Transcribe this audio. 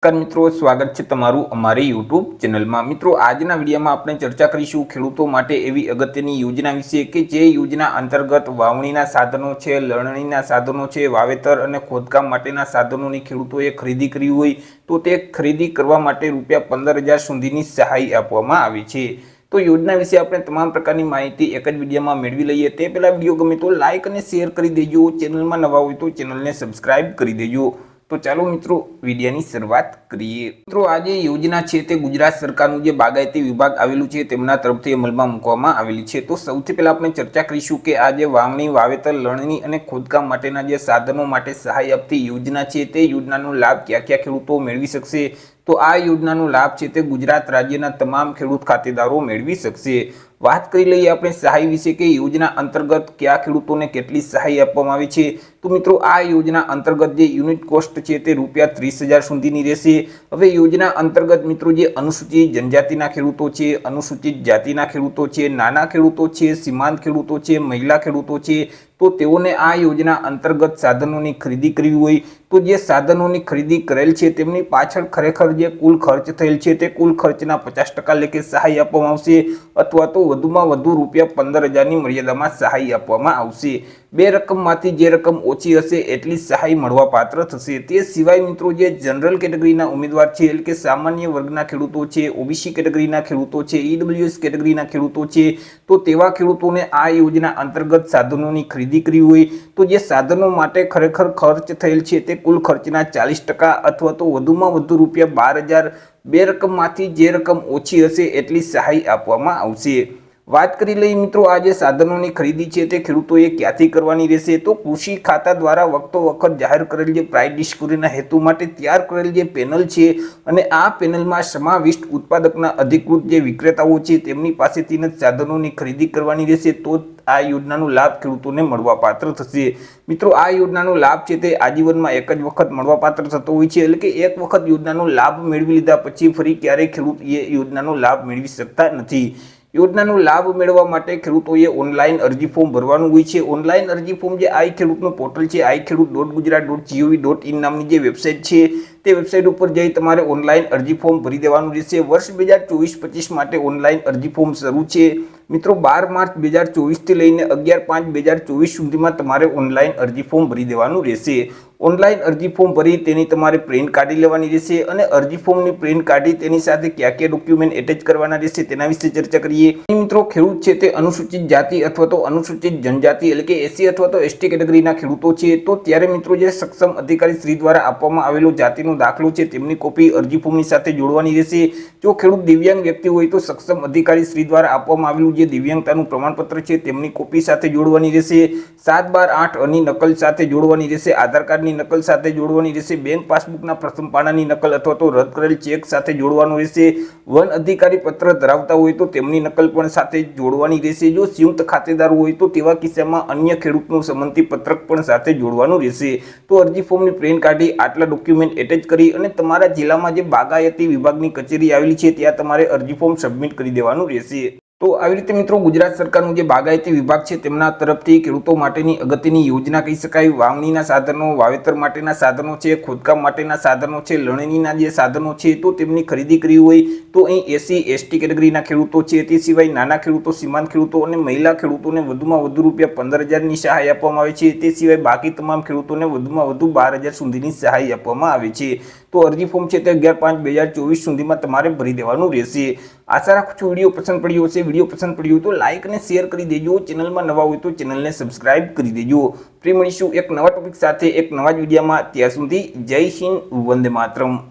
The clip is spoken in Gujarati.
મિત્રો સ્વાગત છે તમારું અમારી યુટ્યુબ ચેનલમાં। મિત્રો આજના વિડીયોમાં આપણે ચર્ચા કરીશું ખેડૂતો માટે એવી અગત્યની યોજના વિશે કે જે યોજના અંતર્ગત વાવણીના સાધનો છે, લણણીના સાધનો છે, વાવેતર અને ખોદકામ માટેના સાધનોની ખેડૂતોએ ખરીદી કરી હોય તો તે ખરીદી કરવા માટે ₹15,000 સુધીની સહાય આપવામાં આવી છે। તો યોજના વિશે આપણે તમામ પ્રકારની માહિતી એક જ વિડીયોમાં મેળવી લઈએ। તે પહેલાં વિડીયો ગમે તો લાઇક અને શેર કરી દેજો, ચેનલમાં નવા હોય તો ચેનલને સબસ્ક્રાઇબ કરી દેજો। તો ચાલો મિત્રો વિડીયોની શરૂઆત કરીએ। મિત્રો આ જે યોજના છે તે ગુજરાત સરકારનું જે બાગાયતી વિભાગ આવેલું છે તેમના તરફથી અમલમાં મૂકવામાં આવેલી છે। તો સૌથી પહેલા આપણે ચર્ચા કરીશું કે આ જે વાવણી, વાવેતર, લણણી અને ખોદકામ માટેના જે સાધનો માટે સહાય આપતી યોજના છે તે યોજનાનો લાભ કયા કયા ખેડૂતો મેળવી શકશે। તો આ યોજનાનો લાભ છે તે ગુજરાત રાજ્યના તમામ ખેડૂત ખાતેદારો મેળવી શકશે। વાત કરી લઈએ આપણે સહાય વિશે કે યોજના અંતર્ગત કયા ખેડૂતોને કેટલી સહાય આપવામાં આવે છે। તો મિત્રો આ યોજના અંતર્ગત જે યુનિટ કોસ્ટ છે તે ₹30,000 સુધીની રહેશે। હવે યોજના અંતર્ગત મિત્રો જે અનુસૂચિત જનજાતિના ખેડૂતો છે, અનુસૂચિત જાતિના ખેડૂતો છે, નાના ખેડૂતો છે, સીમાંત ખેડૂતો છે, મહિલા ખેડૂતો છે, તો તેઓને આ યોજના અંતર્ગત સાધનોની ખરીદી કરવી હોય તો જે સાધનોની ખરીદી કરેલ છે તેમની પાછળ ખરેખર જે કુલ ખર્ચ થયેલ છે તે કુલ ખર્ચના 50% લેખે સહાય આપવામાં આવશે અથવા તો વધુમાં વધુ ₹15,000ની મર્યાદામાં સહાય આપવામાં આવશે। બે રકમમાંથી જે રકમ ઓછી હશે એટલી સહાય મળવાપાત્ર થશે। તે સિવાય મિત્રો જે જનરલ કેટેગરીના ઉમેદવાર છે એટલે કે સામાન્ય વર્ગના ખેડૂતો છે, ઓબીસી કેટેગરીના ખેડૂતો છે, ઈડબ્લ્યુએસ કેટેગરીના ખેડૂતો છે, તો તેવા ખેડૂતોને આ યોજના અંતર્ગત સાધનોની ખરીદી કરવી હોય તો જે સાધનો માટે ખરેખર ખર્ચ થયેલ છે તે કુલ ખર્ચના 40% અથવા તો વધુમાં વધુ ₹12,000 બે રકમમાંથી જે રકમ ઓછી હશે એટલી સહાય આપવામાં આવશે। વાત કરી લઈએ મિત્રો આ જે સાધનોની ખરીદી છે તે ખેડૂતોએ ક્યાંથી કરવાની રહેશે તો કૃષિ ખાતા દ્વારા વખતો વખત જાહેર કરેલ જે પ્રાઇસ ડિસ્કવરીના હેતુ માટે તૈયાર કરેલ જે પેનલ છે અને આ પેનલમાં સમાવિષ્ટ ઉત્પાદકના અધિકૃત જે વિક્રેતાઓ છે તેમની પાસેથી જ સાધનોની ખરીદી કરવાની રહેશે તો આ યોજનાનો લાભ ખેડૂતોને મળવાપાત્ર થશે। મિત્રો આ યોજનાનો લાભ છે તે આજીવનમાં એક જ વખત મળવાપાત્ર થતો હોય છે એટલે કે એક વખત યોજનાનો લાભ મેળવી લીધા પછી ફરી ક્યારેય ખેડૂત એ યોજનાનો લાભ મેળવી શકતા નથી। યોજનાનો લાભ મેળવવા માટે ખેડૂતોએ ઓનલાઈન અરજી ફોર્મ ભરવાનું હોય છે। ઓનલાઈન અરજી ફોર્મ જે આઈ ખેડૂતનું પોર્ટલ છે iKhedoot.gujarat.gov.in નામની જે વેબસાઇટ છે તે વેબસાઇટ ઉપર જઈ તમારે ઓનલાઈન અરજી ફોર્મ ભરી દેવાનું રહેશે। વર્ષ 2024-25 માટે ઓનલાઈન અરજી ફોર્મ શરૂ છે મિત્રો 12 માર્ચ 2024 થી લઈને 11/5/2024 સુધીમાં તમારે ઓનલાઈન અરજી ફોર્મ ભરી દેવાનું રહેશે। ઓનલાઈન અરજી ફોર્મ ભરી તેની તમારે પ્રિન્ટ કાઢી લેવાની રહેશે અને અરજી ફોર્મની પ્રિન્ટ કાઢી તેની સાથે કયા કયા ડોક્યુમેન્ટ એટેચ કરવાના રહેશે તેના વિશે ચર્ચા કરીએ। મિત્રો ખેડૂત છે તે અનુસૂચિત જાતિ અથવા તો અનુસૂચિત જનજાતિ એટલે કે એસસી અથવા તો એસટી કેટેગરીના ખેડૂતો છે તો ત્યારે મિત્રો જે સક્ષમ અધિકારી શ્રી દ્વારા આપવામાં આવેલો જાતિનો દાખલો છે તેમની કોપી અરજી ફોર્મની સાથે જોડવાની રહેશે। જો ખેડૂત દિવ્યાંગ વ્યક્તિ હોય તો સક્ષમ અધિકારી શ્રી દ્વારા આપવામાં આવેલું જે દિવ્યાંગતાનું પ્રમાણપત્ર છે તેમની કોપી સાથે જોડવાની રહેશે। 7/12/8 ની નકલ સાથે જોડવાની રહેશે। આધાર કાર્ડની નકલ સાથે જોડવાની રહેશે। બેંક પાસબુકના પ્રથમ પાનાની નકલ અથવા તો રદ કરેલ ચેક સાથે જોડવાનું રહેશે। વન અધિકારી પત્ર ધરાવતા હોય તો તેમની નકલ પણ સાથે જોડવાની રહેશે। જો સંયુક્ત ખાતેદાર હોય તો તેવા કિસ્સામાં અન્ય ખેડૂતનું સંમતિ પત્રક પણ સાથે જોડવાનું રહેશે। તો અરજી ફોર્મની પ્રિન્ટ કાઢી આટલા ડોક્યુમેન્ટ એટેચ કરી અને તમારા જિલ્લામાં જે બાગાયતી વિભાગની કચેરી આવેલી છે ત્યાં તમારે અરજી ફોર્મ સબમિટ કરી દેવાનું રહેશે। તો આવી રીતે મિત્રો ગુજરાત સરકારનું જે બાગાયતી વિભાગ છે તેમના તરફથી ખેડૂતો માટેની અગત્યની યોજના કહી શકાય। વાવણીના સાધનો, વાવેતર માટેના સાધનો છે, ખોદકામ માટેના સાધનો છે, લણણીના જે સાધનો છે તો તેમની ખરીદી કરવી હોય તો અહીં એસસી એસટી કેટેગરીના ખેડૂતો છે, તે સિવાય નાના ખેડૂતો, સીમાંત ખેડૂતો અને મહિલા ખેડૂતોને વધુમાં વધુ ₹15,000ની સહાય આપવામાં આવે છે। તે સિવાય બાકી તમામ ખેડૂતોને વધુમાં વધુ ₹12,000 સુધીની સહાય આપવામાં આવે છે। તો અરજી ફોર્મ છે તે 11/5/2024 સુધીમાં તમારે ભરી દેવાનું રહેશે। આશા રાખું છું વિડીયો પસંદ પડ્યો હશે। વિડીયો પસંદ પડ્યો હોય તો લાઇક અને શેર કરી દેજો, ચેનલમાં નવા હોય તો ચેનલને સબસ્ક્રાઇબ કરી દેજો। ફરી મળીશું એક નવા ટોપિક સાથે એક નવા જ વિડીયોમાં। ત્યાં સુધી જય હિન્દ, વંદે માતરમ।